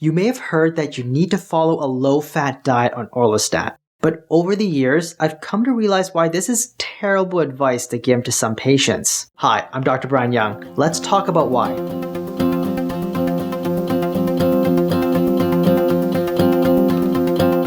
You may have heard that you need to follow a low-fat diet on Orlistat, but over the years, I've come to realize why this is terrible advice to give to some patients. Hi, I'm Dr. Brian Young. Let's talk about why.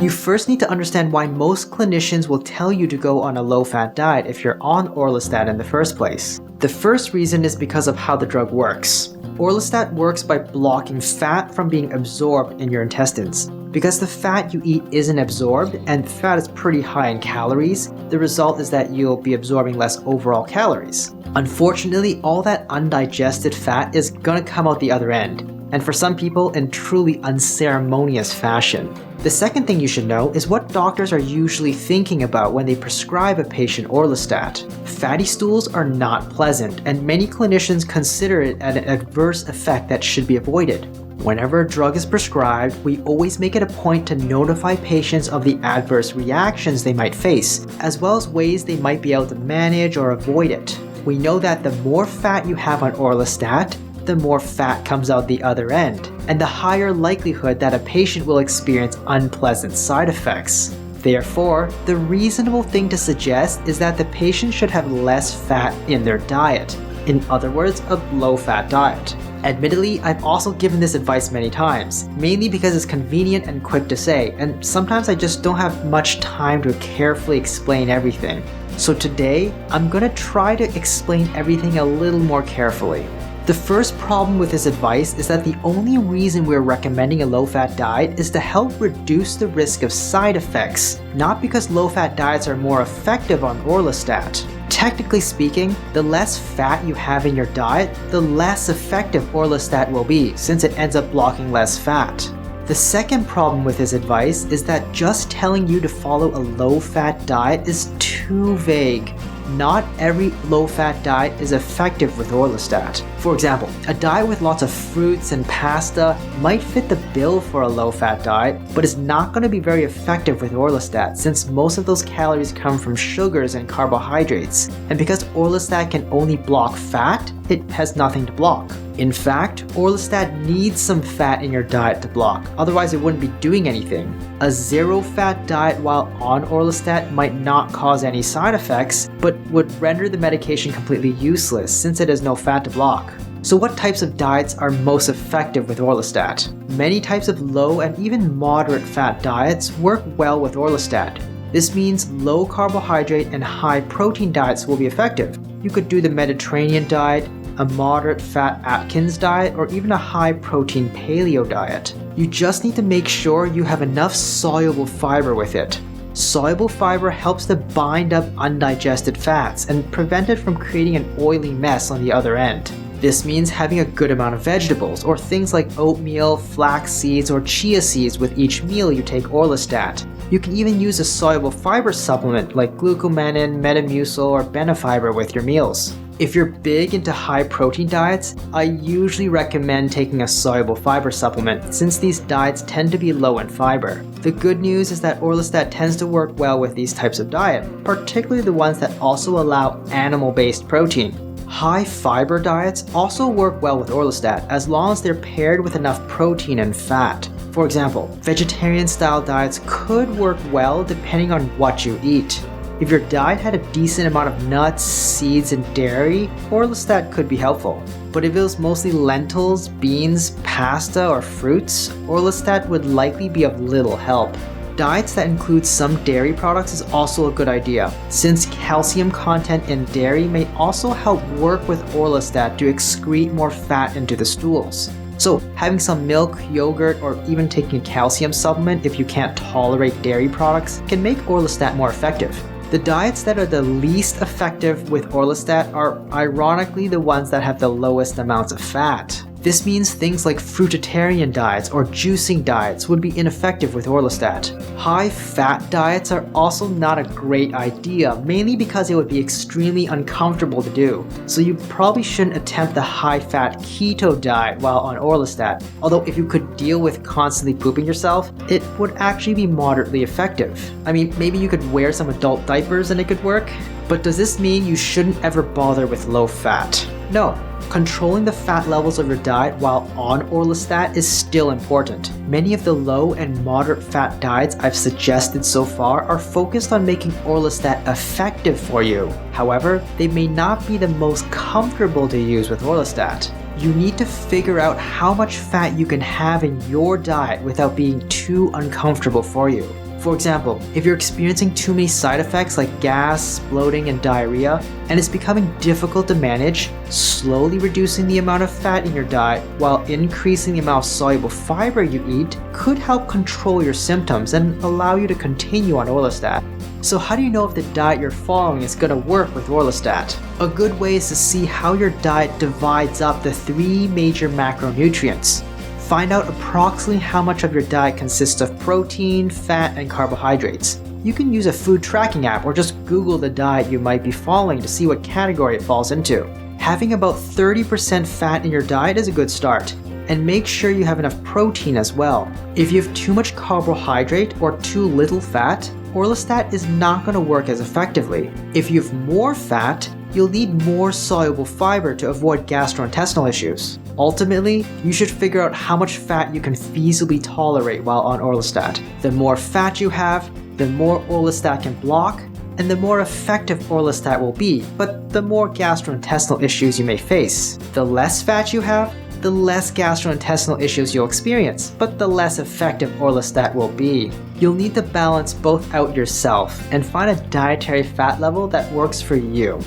You first need to understand why most clinicians will tell you to go on a low-fat diet if you're on Orlistat in the first place. The first reason is because of how the drug works. Orlistat works by blocking fat from being absorbed in your intestines. Because the fat you eat isn't absorbed, and fat is pretty high in calories, the result is that you'll be absorbing less overall calories. Unfortunately, all that undigested fat is gonna come out the other end, and for some people in truly unceremonious fashion. The second thing you should know is what doctors are usually thinking about when they prescribe a patient Orlistat. Fatty stools are not pleasant, and many clinicians consider it an adverse effect that should be avoided. Whenever a drug is prescribed, we always make it a point to notify patients of the adverse reactions they might face, as well as ways they might be able to manage or avoid it. We know that the more fat you have on Orlistat, the more fat comes out the other end, and the higher likelihood that a patient will experience unpleasant side effects. Therefore, the reasonable thing to suggest is that the patient should have less fat in their diet. In other words, a low-fat diet. Admittedly, I've also given this advice many times, mainly because it's convenient and quick to say, and sometimes I just don't have much time to carefully explain everything. So today, I'm gonna try to explain everything a little more carefully. The first problem with this advice is that the only reason we're recommending a low-fat diet is to help reduce the risk of side effects, not because low-fat diets are more effective on Orlistat. Technically speaking, the less fat you have in your diet, the less effective Orlistat will be, since it ends up blocking less fat. The second problem with this advice is that just telling you to follow a low-fat diet is too vague. Not every low-fat diet is effective with Orlistat. For example, a diet with lots of fruits and pasta might fit the bill for a low-fat diet, but is not going to be very effective with Orlistat since most of those calories come from sugars and carbohydrates. And because Orlistat can only block fat, it has nothing to block. In fact, Orlistat needs some fat in your diet to block, otherwise it wouldn't be doing anything. A zero-fat diet while on Orlistat might not cause any side effects, but would render the medication completely useless since it has no fat to block. So what types of diets are most effective with Orlistat? Many types of low and even moderate fat diets work well with Orlistat. This means low carbohydrate and high protein diets will be effective. You could do the Mediterranean diet, a moderate fat Atkins diet, or even a high protein paleo diet. You just need to make sure you have enough soluble fiber with it. Soluble fiber helps to bind up undigested fats and prevent it from creating an oily mess on the other end. This means having a good amount of vegetables, or things like oatmeal, flax seeds, or chia seeds with each meal you take Orlistat. You can even use a soluble fiber supplement like glucomannan, metamucil, or benefiber with your meals. If you're big into high protein diets, I usually recommend taking a soluble fiber supplement since these diets tend to be low in fiber. The good news is that Orlistat tends to work well with these types of diet, particularly the ones that also allow animal-based protein. High fiber diets also work well with Orlistat as long as they're paired with enough protein and fat. For example, vegetarian-style diets could work well depending on what you eat. If your diet had a decent amount of nuts, seeds, and dairy, Orlistat could be helpful. But if it was mostly lentils, beans, pasta, or fruits, Orlistat would likely be of little help. Diets that include some dairy products is also a good idea, since calcium content in dairy may also help work with Orlistat to excrete more fat into the stools. So having some milk, yogurt, or even taking a calcium supplement if you can't tolerate dairy products can make Orlistat more effective. The diets that are the least effective with Orlistat are ironically the ones that have the lowest amounts of fat. This means things like fruitarian diets or juicing diets would be ineffective with Orlistat. High-fat diets are also not a great idea, mainly because it would be extremely uncomfortable to do. So you probably shouldn't attempt the high-fat keto diet while on Orlistat, although if you could deal with constantly pooping yourself, it would actually be moderately effective. I mean, maybe you could wear some adult diapers and it could work, but does this mean you shouldn't ever bother with low fat? No. Controlling the fat levels of your diet while on Orlistat is still important. Many of the low and moderate fat diets I've suggested so far are focused on making Orlistat effective for you. However, they may not be the most comfortable to use with Orlistat. You need to figure out how much fat you can have in your diet without being too uncomfortable for you. For example, if you're experiencing too many side effects like gas, bloating, and diarrhea, and it's becoming difficult to manage, slowly reducing the amount of fat in your diet while increasing the amount of soluble fiber you eat could help control your symptoms and allow you to continue on Orlistat. So how do you know if the diet you're following is going to work with Orlistat? A good way is to see how your diet divides up the 3 major macronutrients. Find out approximately how much of your diet consists of protein, fat, and carbohydrates. You can use a food tracking app or just Google the diet you might be following to see what category it falls into. Having about 30% fat in your diet is a good start. And make sure you have enough protein as well. If you have too much carbohydrate or too little fat, Orlistat is not going to work as effectively. If you have more fat, you'll need more soluble fiber to avoid gastrointestinal issues. Ultimately, you should figure out how much fat you can feasibly tolerate while on Orlistat. The more fat you have, the more Orlistat can block, and the more effective Orlistat will be, but the more gastrointestinal issues you may face. The less fat you have, the less gastrointestinal issues you'll experience, but the less effective Orlistat will be. You'll need to balance both out yourself and find a dietary fat level that works for you.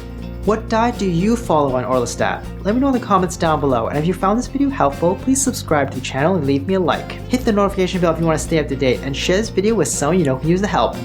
What diet do you follow on Orlistat? Let me know in the comments down below, and if you found this video helpful, please subscribe to the channel and leave me a like. Hit the notification bell if you want to stay up to date, and share this video with someone you know can use the help.